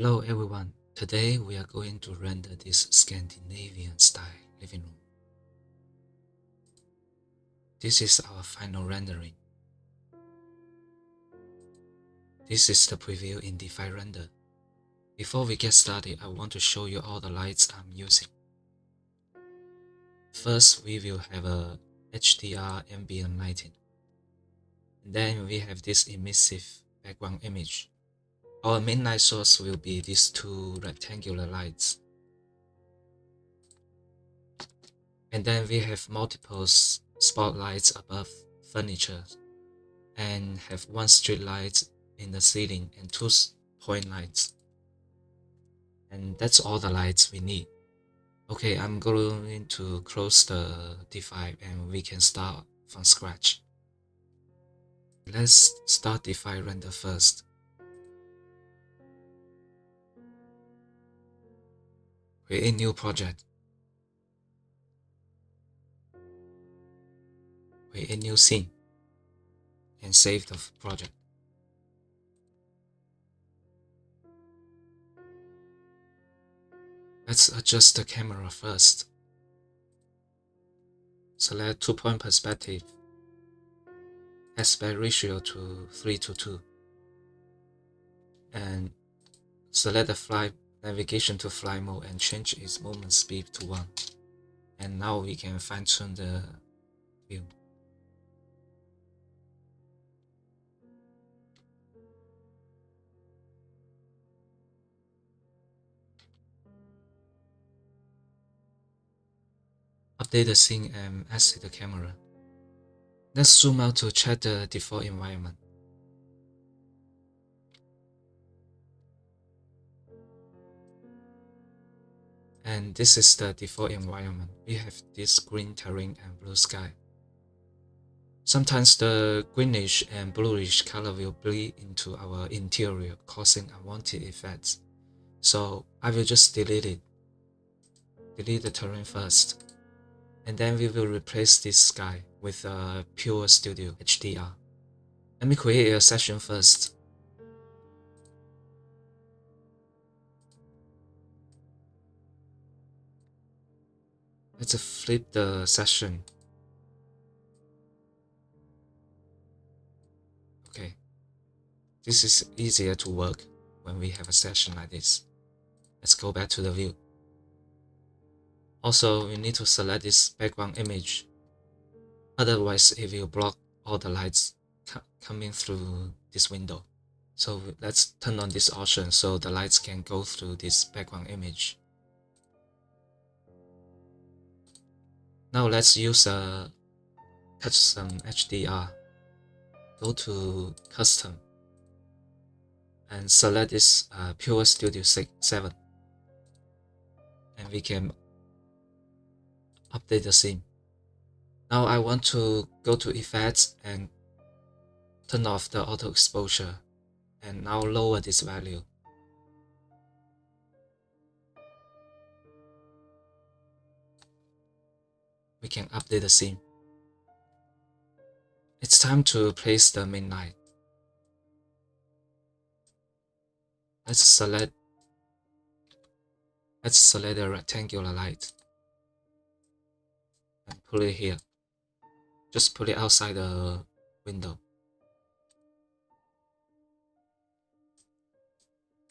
Hello everyone, today we are going to render this Scandinavian style living room. This is our final rendering. This is the preview in DeFi Render. Before we get started, I want to show you all the lights I'm using. First, we will have a HDR ambient lighting. Then we have this emissive background image. Our main light source will be these two rectangular lights. And then we have multiple spotlights above furniture and have one street light in the ceiling and two point lights. And that's all the lights we need. Okay, I'm going to close the D5 and we can start from scratch. Let's start DeFi render first. Create a new project. Create a new scene. And save the project. Let's adjust the camera first. Select 2-point perspective. Aspect ratio to 3:2. And select the fly navigation to fly mode and change its movement speed to 1. And now we can fine tune the view. Update the scene and exit the camera. Let's zoom out to check the default environment. And this is the default environment. We have this green terrain and blue sky. Sometimes the greenish and bluish color will bleed into our interior, causing unwanted effects. So I will just delete it. Delete the terrain first. And then we will replace this sky with a pure studio HDR. Let me create a session first. Let's flip the session. Okay. This is easier to work when we have a session like this. Let's go back to the view. Also, we need to select this background image. Otherwise, it will block all the lights coming through this window. So let's turn on this option so the lights can go through this background image. Now let's use a custom HDR. Go to custom and select this Pure Studio 7. And we can update the scene. Now I want to go to effects and turn off the auto exposure and now lower this value. We can update the scene. It's time to place the main light. Let's select the rectangular light and put it here. Just put it outside the window.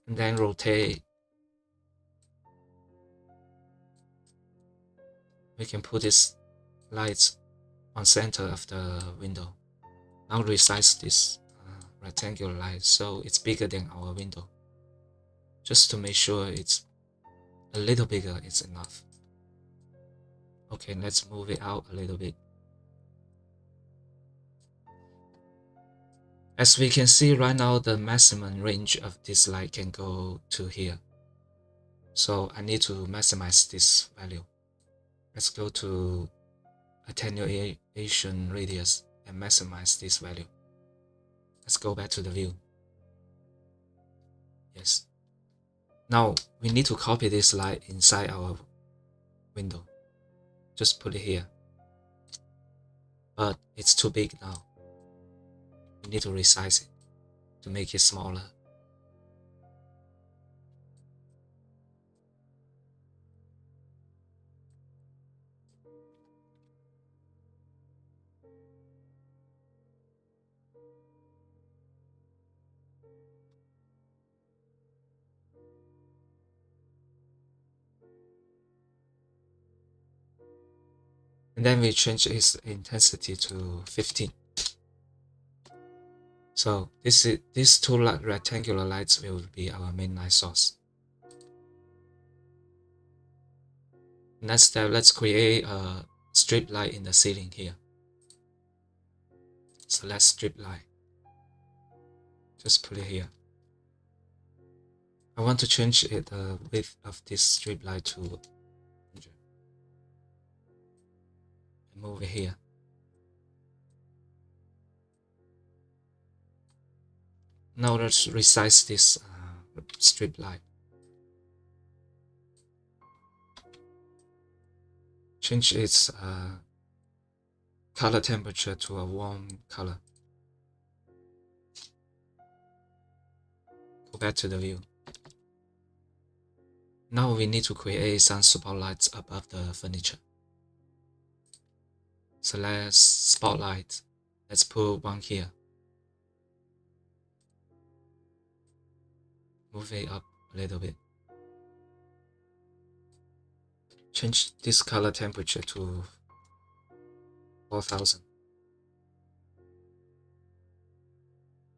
And then rotate. We can put this light on center of the window. Now resize this rectangular light so it's bigger than our window. Just to make sure it's a little bigger is enough. Okay, let's move it out a little bit. As we can see right now, the maximum range of this light can go to here. So I need to maximize this value. Let's go to attenuation radius and maximize this value. Let's go back to the view. Yes. Now we need to copy this light inside our window. Just put it here. But it's too big now. We need to resize it to make it smaller. And then we change its intensity to 15. So these two rectangular lights will be our main light source. Next step, let's create a strip light in the ceiling here. Select strip light. Just put it here. I want to change the width of this strip light to 100. And move it here. Now let's resize this strip light. Change its color temperature to a warm color. Go back to the view. Now we need to create some spotlights above the furniture. Select spotlight. Let's put one here. Move it up a little bit. Change this color temperature to 4000.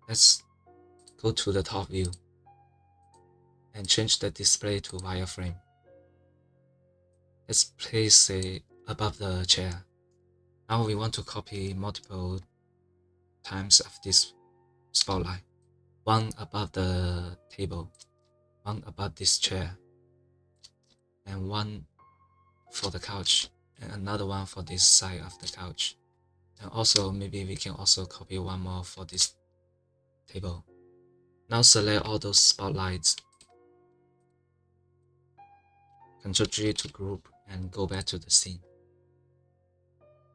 Let's go to the top view and change the display to wireframe. Let's place it above the chair. Now we want to copy multiple times of this spotlight. One above the table, one above this chair, and one for the couch, and another one for this side of the couch. And also maybe we can also copy one more for this table. Now select all those spotlights. Ctrl G to group and go back to the scene.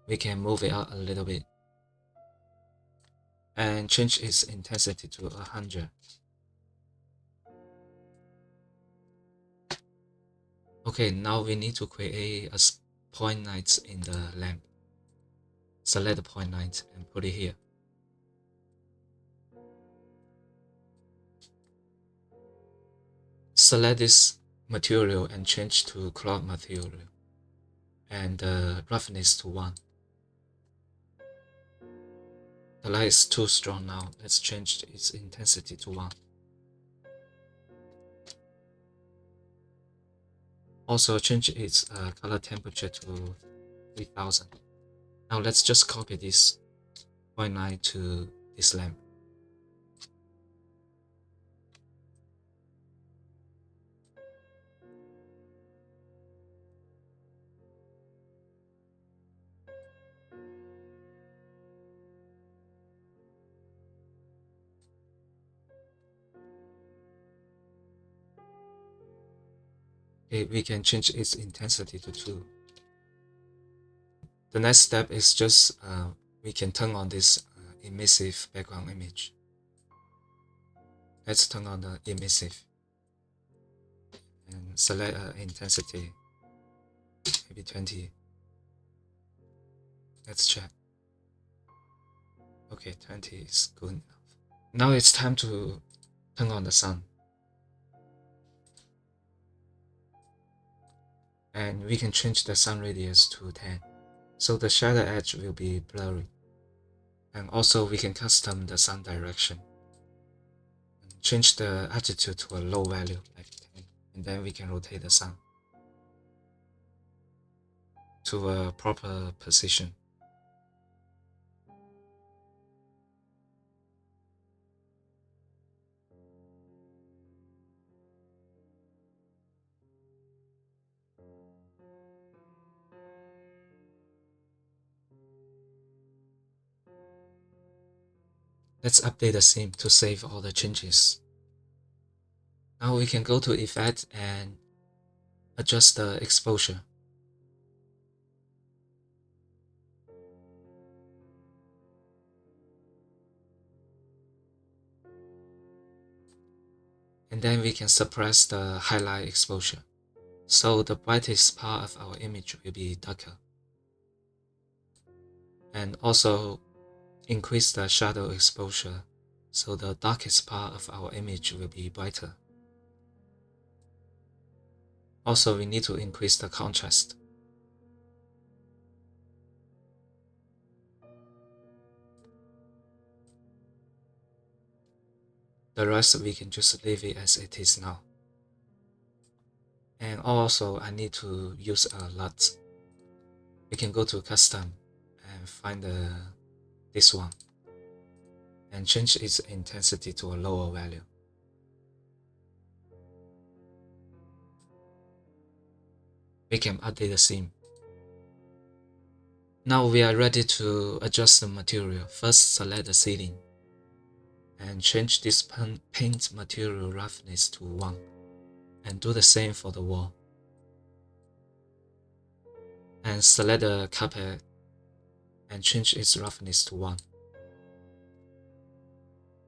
We can move it out a little bit and change its intensity to 100. Okay, now we need to create a point light in the lamp. Select the point light and put it here. Select this material and change to cloth material and the roughness to 1. The light is too strong now. Let's change its intensity to 1. Also change its color temperature to 3000. Now let's just copy this point light to this lamp. Okay, we can change its intensity to 2. The next step is just we can turn on this emissive background image. Let's turn on the emissive and select intensity, maybe 20. Let's check. Okay, 20 is good enough. Now it's time to turn on the sun. And we can change the sun radius to 10. So the shadow edge will be blurry. And also we can custom the sun direction. Change the altitude to a low value, like 10. And then we can rotate the sun to a proper position. Let's update the scene to save all the changes. Now we can go to Effect and adjust the exposure. And then we can suppress the highlight exposure. So the brightest part of our image will be darker. and also increase the shadow exposure so the darkest part of our image will be brighter. Also, we need to increase the contrast. The rest we can just leave it as it is now. And also I need to use a LUT. We can go to custom and find this one and change its intensity to a lower value. We can update the scene. Now we are ready to adjust the material. First, select the ceiling and change this paint material roughness to 1, and do the same for the wall. And select the carpet and change its roughness to 1.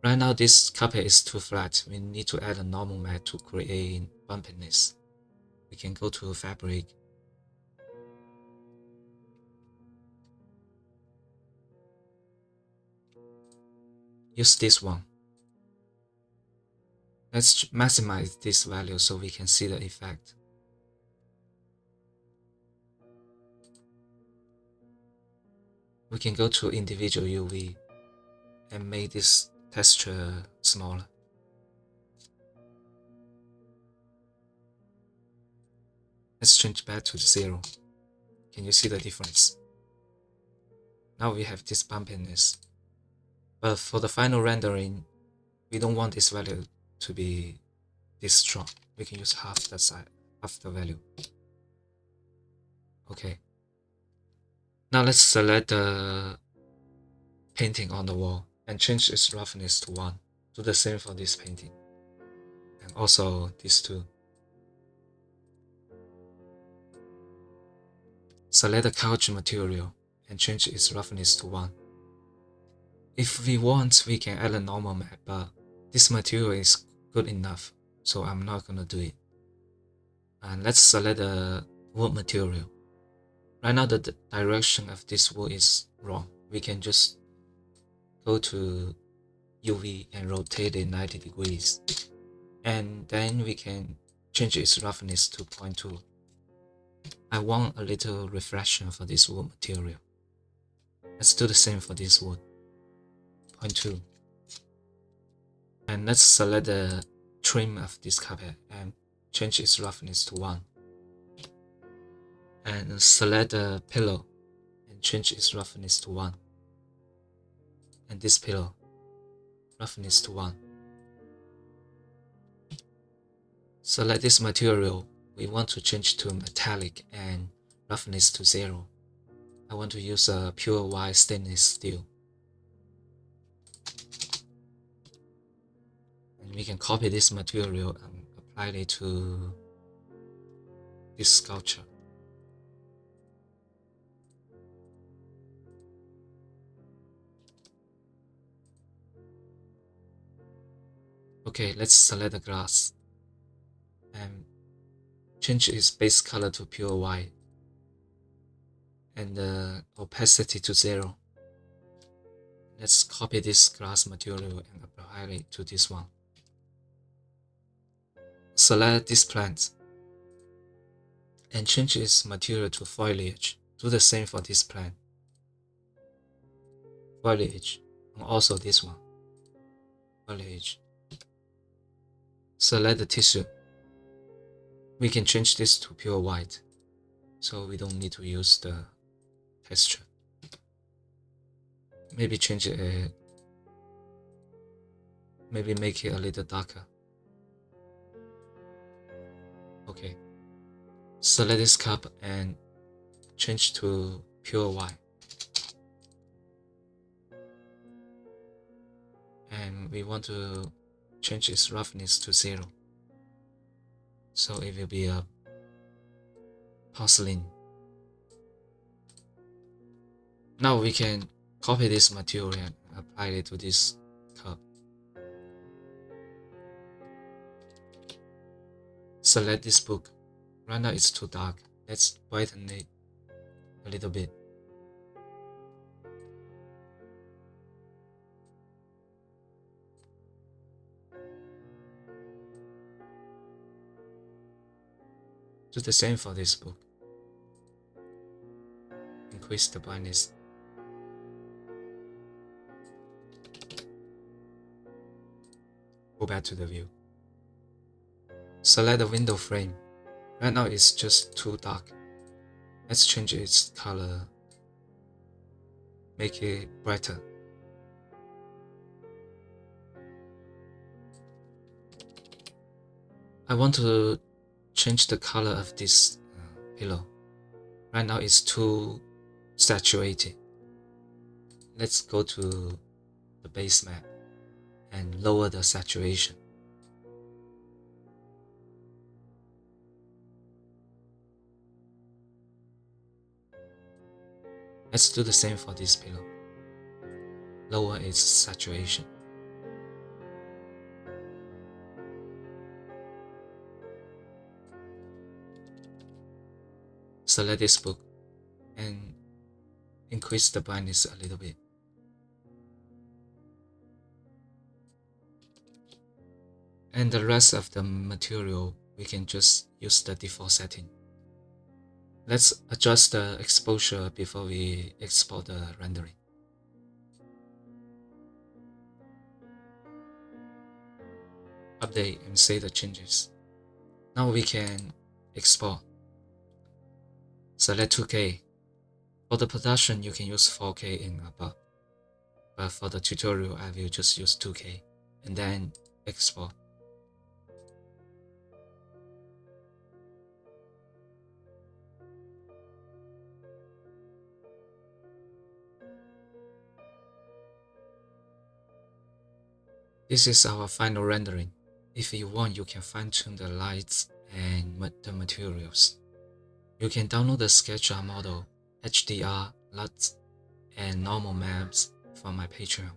Right now this carpet is too flat. We need to add a normal matte to create bumpiness. We can go to fabric. Use this one. Let's maximize this value so we can see the effect. We can go to individual UV and make this texture smaller. Let's change back to 0. Can you see the difference? Now we have this bumpiness. But for the final rendering, we don't want this value to be this strong. We can use half the value. Okay. Now let's select the painting on the wall and change its roughness to 1. Do the same for this painting. And also these two. Select the couch material and change its roughness to 1. If we want, we can add a normal matte, but this material is good enough, so I'm not gonna do it. And let's select the wood material. Right now the direction of this wood is wrong. We can just go to UV and rotate it 90 degrees. And then we can change its roughness to 0.2. I want a little reflection for this wood material. Let's do the same for this wood. 0.2. And let's select the trim of this carpet and change its roughness to 1. And select the pillow and change its roughness to 1. And this pillow, roughness to 1. Select this material. We want to change to metallic and roughness to 0. I want to use a pure white stainless steel. And we can copy this material and apply it to this sculpture. Okay, let's select the glass and change its base color to pure white and the opacity to 0. Let's copy this glass material and apply it to this one. Select this plant and change its material to foliage. Do the same for this plant. Foliage, and also this one. Foliage. Select the tissue. We can change this to pure white, so we don't need to use the texture. Maybe change it, maybe make it a little darker. Okay. Select this cup and change to pure white. And we want to change its roughness to 0. So it will be a porcelain. Now we can copy this material and apply it to this cup. Select this book. Right now it's too dark. Let's brighten it a little bit. Do the same for this book. Increase the brightness. Go back to the view. Select the window frame. Right now it's just too dark. Let's change its color. Make it brighter. I want to change the color of this pillow. Right now it's too saturated. Let's go to the base map and lower the saturation. Let's do the same for this pillow. Lower its saturation. Select this book and increase the brightness a little bit. And the rest of the material, we can just use the default setting. Let's adjust the exposure before we export the rendering. Update and save the changes. Now we can export. Select 2K. For the production, you can use 4K and above. But for the tutorial, I will just use 2K and then export. This is our final rendering. If you want, you can fine-tune the lights and the materials. You can download the SketchUp model, HDR, LUTs, and normal maps from my Patreon.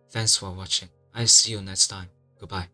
Thanks for watching. I'll see you next time. Goodbye.